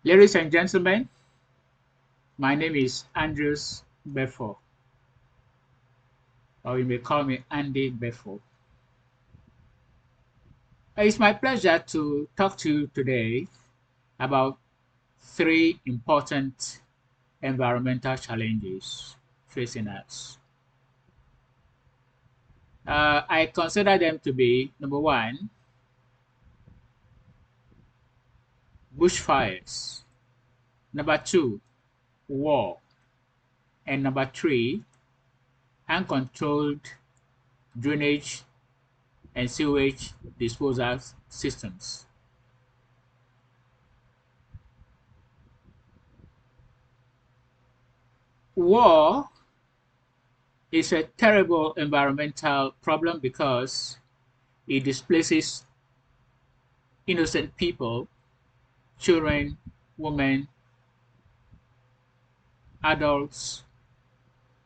Ladies and gentlemen, my name is Andrews Befo, or you may call me Andy Befo. It's my pleasure to talk to you today about three important environmental challenges facing us. I consider them to be number one, bushfires, number two, war, and number three, uncontrolled drainage and sewage disposal systems. War is a terrible environmental problem because it displaces innocent people, children, women, adults,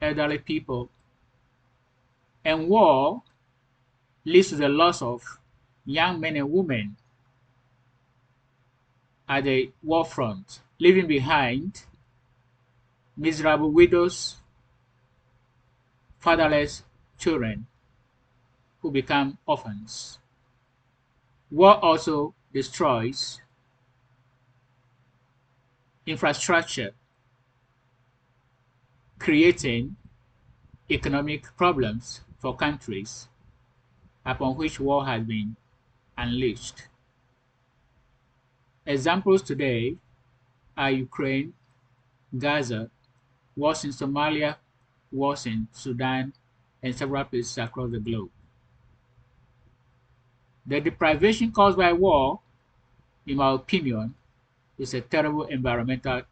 elderly people, and war leads to the loss of young men and women at the war front, leaving behind miserable widows, fatherless children who become orphans. War also destroys infrastructure, creating economic problems for countries upon which war has been unleashed. Examples today are Ukraine, Gaza, wars in Somalia, wars in Sudan, and several places across the globe. The deprivation caused by war, in my opinion, is a terrible environmental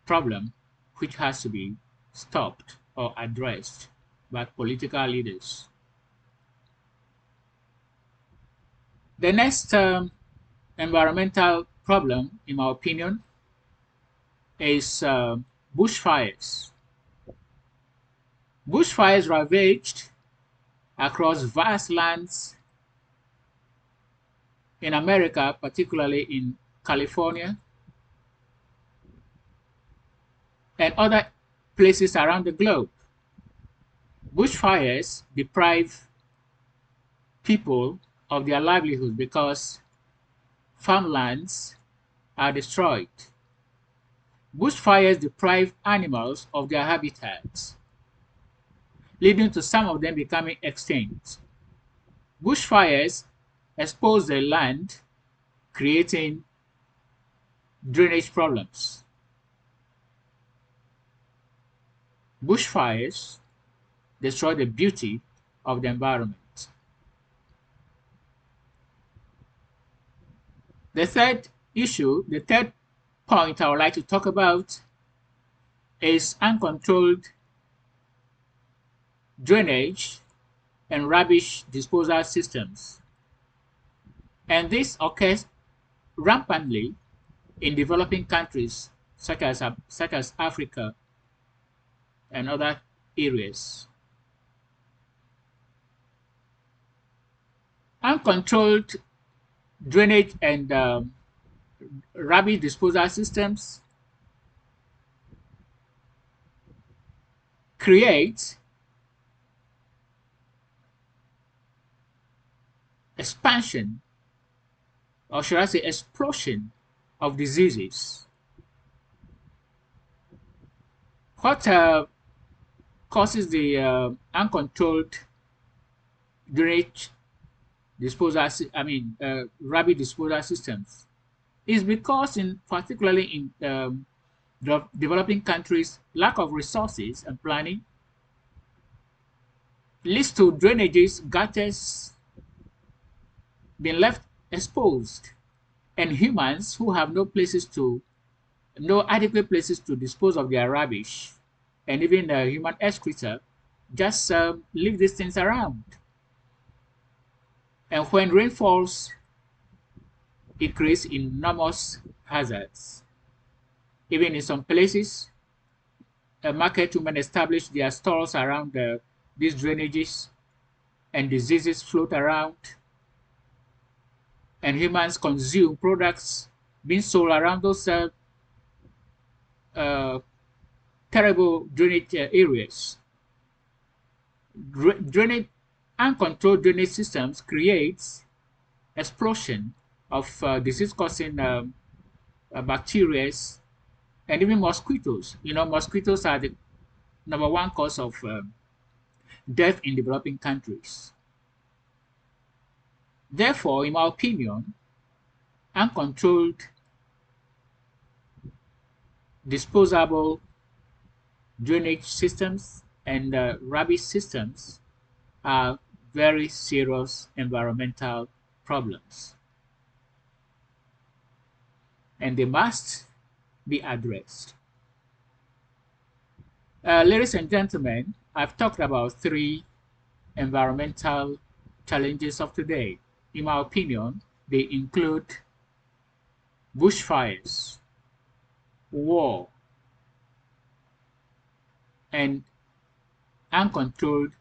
problem which has to be stopped or addressed by political leaders. The next environmental problem, in my opinion, is bushfires. Bushfires ravaged across vast lands in America, particularly in California and other places around the globe. Bushfires deprive people of their livelihood because farmlands are destroyed. Bushfires deprive animals of their habitats, leading to some of them becoming extinct. Bushfires expose the land, creating drainage problems. Bushfires destroy the beauty of the environment. The third point I would like to talk about is uncontrolled drainage and rubbish disposal systems. And this occurs rampantly in developing countries such as Africa and other areas. Uncontrolled drainage and rubbish disposal systems create expansion, or should I say explosion, of diseases. What causes the uncontrolled drainage disposal, rubbish disposal systems is because, particularly in developing countries, lack of resources and planning leads to drainages, gutters being left exposed, and humans who have no adequate places to dispose of their rubbish and even human excreta just leave these things around. And when rain falls, it creates enormous hazards. Even in some places, market women establish their stalls around these drainages, and diseases float around, and humans consume products being sold around those terrible drainage areas. Drainage, uncontrolled drainage systems creates explosion of disease-causing bacteria and even mosquitoes. You know, mosquitoes are the number one cause of death in developing countries. Therefore, in my opinion, uncontrolled disposable drainage systems and rubbish systems are very serious environmental problems, and they must be addressed. Ladies and gentlemen, I've talked about 3 environmental challenges of today. In my opinion, they include bushfires, war, and uncontrolled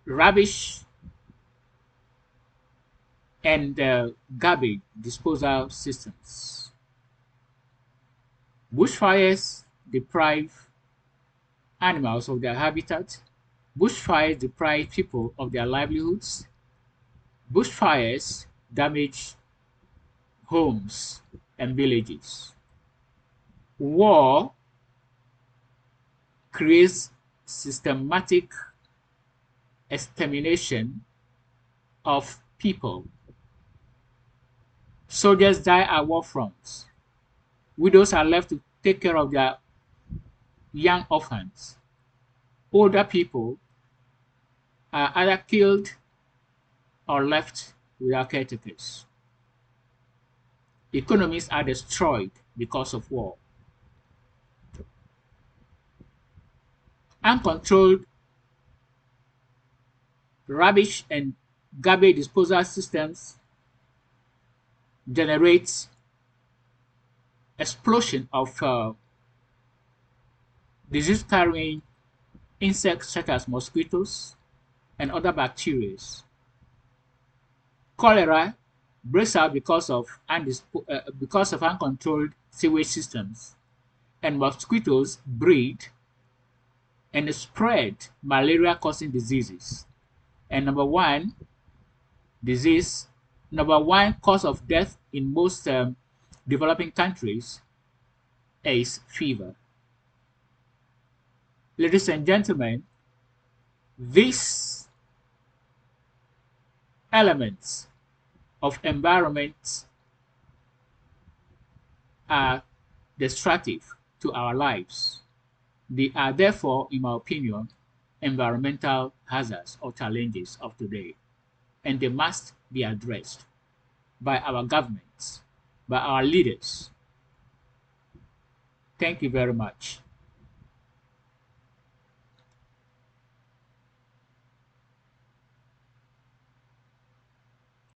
rubbish and garbage disposal systems. Bushfires deprive animals of their habitat. Bushfires deprive people of their livelihoods. Bushfires damage homes and villages. War creates systematic extermination of people. Soldiers die at war fronts. Widows are left to take care of their young orphans. Older people are either killed or left without caretakers. Economies are destroyed because of war. Uncontrolled rubbish and garbage disposal systems generate explosion of disease-carrying insects such as mosquitoes and other bacteria. Cholera breaks out because of uncontrolled sewage systems, and mosquitoes breed and spread malaria-causing diseases. And number one cause of death in most developing countries is fever. Ladies and gentlemen, these elements of environment are destructive to our lives. They are therefore, in my opinion, environmental hazards or challenges of today, and they must be addressed by our governments, by our leaders. Thank you very much.